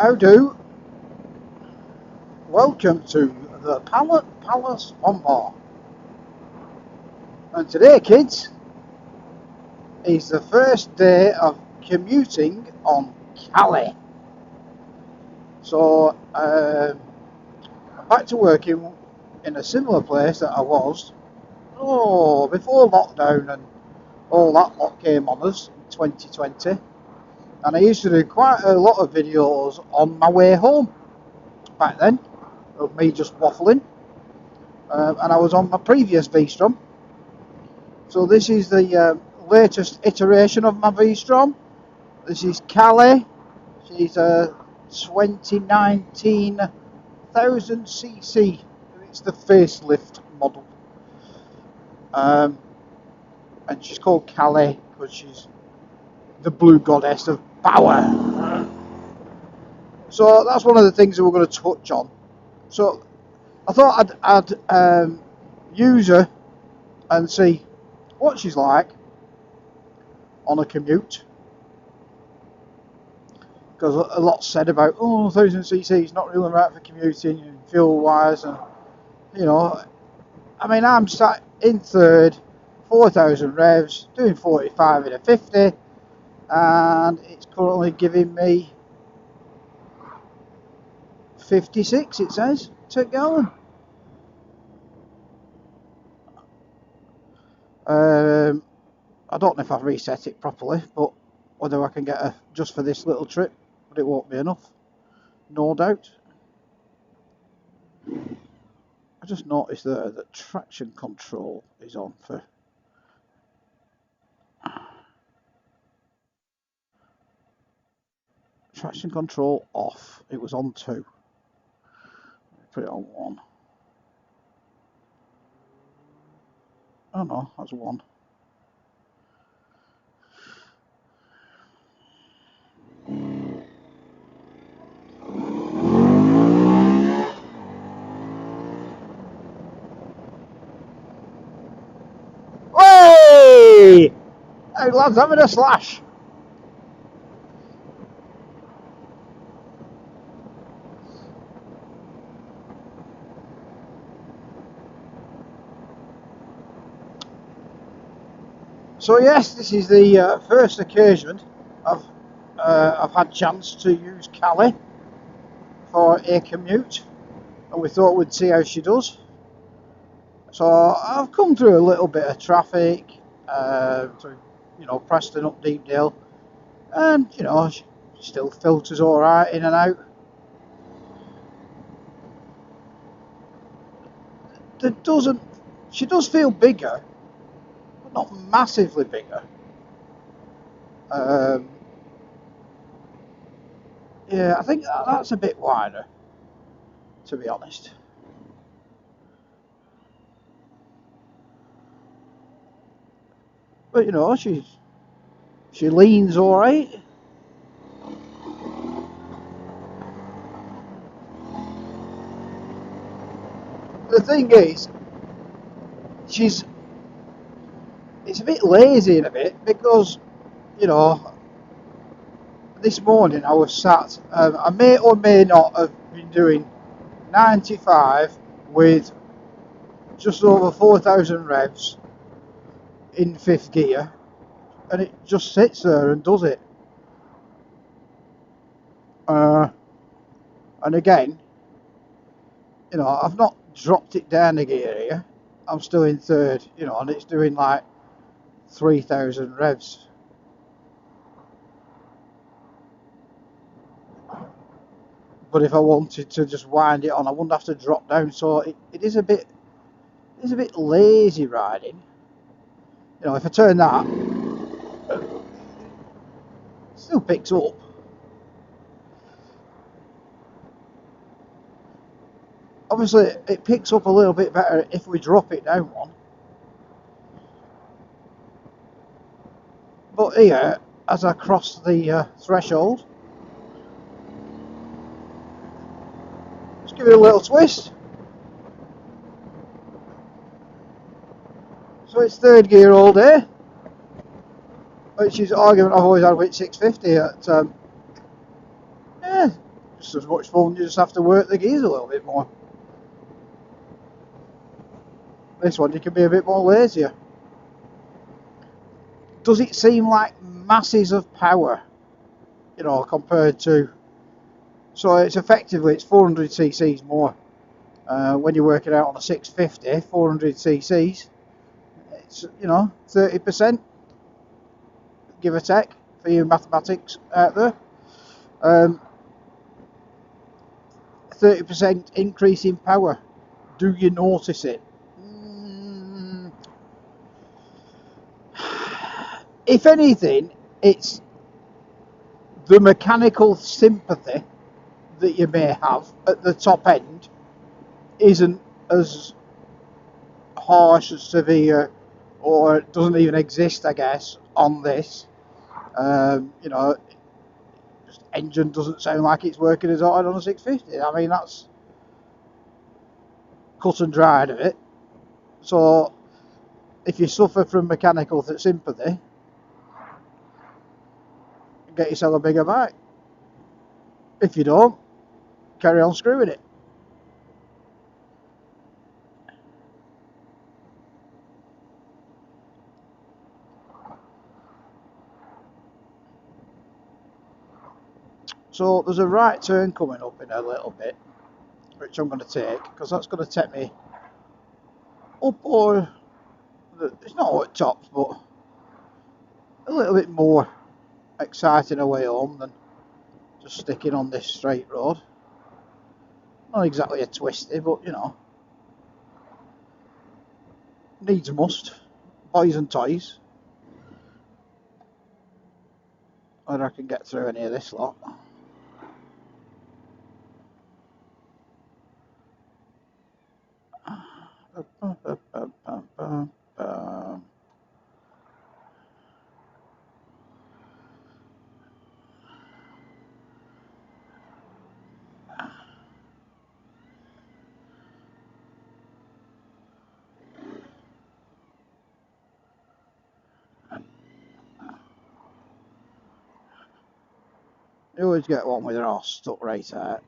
How do? Welcome to the Pallet Palace Bombard. And today, kids, is the first day of commuting on Cali. So, I'm back to working in a similar place that I was before lockdown and all that lot came on us in 2020. And I used to do quite a lot of videos on my way home back then, of me just waffling. And I was on my previous Vstrom. So this is the latest iteration of my Vstrom. This is Cali. She's a 2019 1000cc. It's the facelift model. And she's called Cali because she's the blue goddess of power. So that's one of the things that we're going to touch on. So I thought I'd use her and see what she's like on a commute, because a lot said about 1000cc is not really right for commuting and fuel wise, and I mean, I'm sat in third, 4000 revs, doing 45 in a 50, and it's currently giving me 56, it says, per gallon. I don't know if I've reset it properly, but whether I can get just for this little trip, but it won't be enough, no doubt. I just noticed that traction control is on for traction control off. It was on 2. Put it on 1. Oh no, that's 1. Hey! Hey lads, having a slash. So yes, this is the first occasion I've had chance to use Cali for a commute, and we thought we'd see how she does. So I've come through a little bit of traffic, through Preston up Deepdale, and she still filters all right in and out. She does feel bigger, but not massively bigger. Yeah, I think that's a bit wider, to be honest. But she leans all right. The thing is, it's a bit lazy in a bit, because this morning I was sat. I may or may not have been doing 95 with just over 4000 revs in 5th gear, and it just sits there and does it. And again, I've not dropped it down a gear here. I'm still in 3rd, and it's doing like 3000 revs. But if I wanted to just wind it on, I wouldn't have to drop down. So it is a bit lazy riding. If I turn that, it still picks up. Obviously, it picks up a little bit better if we drop it down one. But here, as I cross the threshold, just give it a little twist. So it's 3rd gear all day, which is an argument I've always had with 650. just as much fun. You just have to work the gears a little bit more. This one you can be a bit more lazier. Does it seem like masses of power, you know, compared to? So it's effectively it's 400 cc's more. When you work it out on a 650, 400 cc's, it's, you know, 30%, give or take, for you mathematics out there. 30% increase in power. Do you notice it? If anything, it's the mechanical sympathy that you may have at the top end isn't as harsh, as severe, or it doesn't even exist, I guess, on this. You know, just engine doesn't sound like it's working as hard on a 650. I mean, that's cut and dried of it. So if you suffer from mechanical sympathy, get yourself a bigger bike. If you don't, carry on screwing it. So there's a right turn coming up in a little bit, which I'm going to take, because that's going to take me up, or it's not at tops, but a little bit more exciting a way home than just sticking on this straight road. Not exactly a twisty, but you know, needs must. Boys and toys. Whether I can get through any of this lot. You always get one with your arse stuck right out.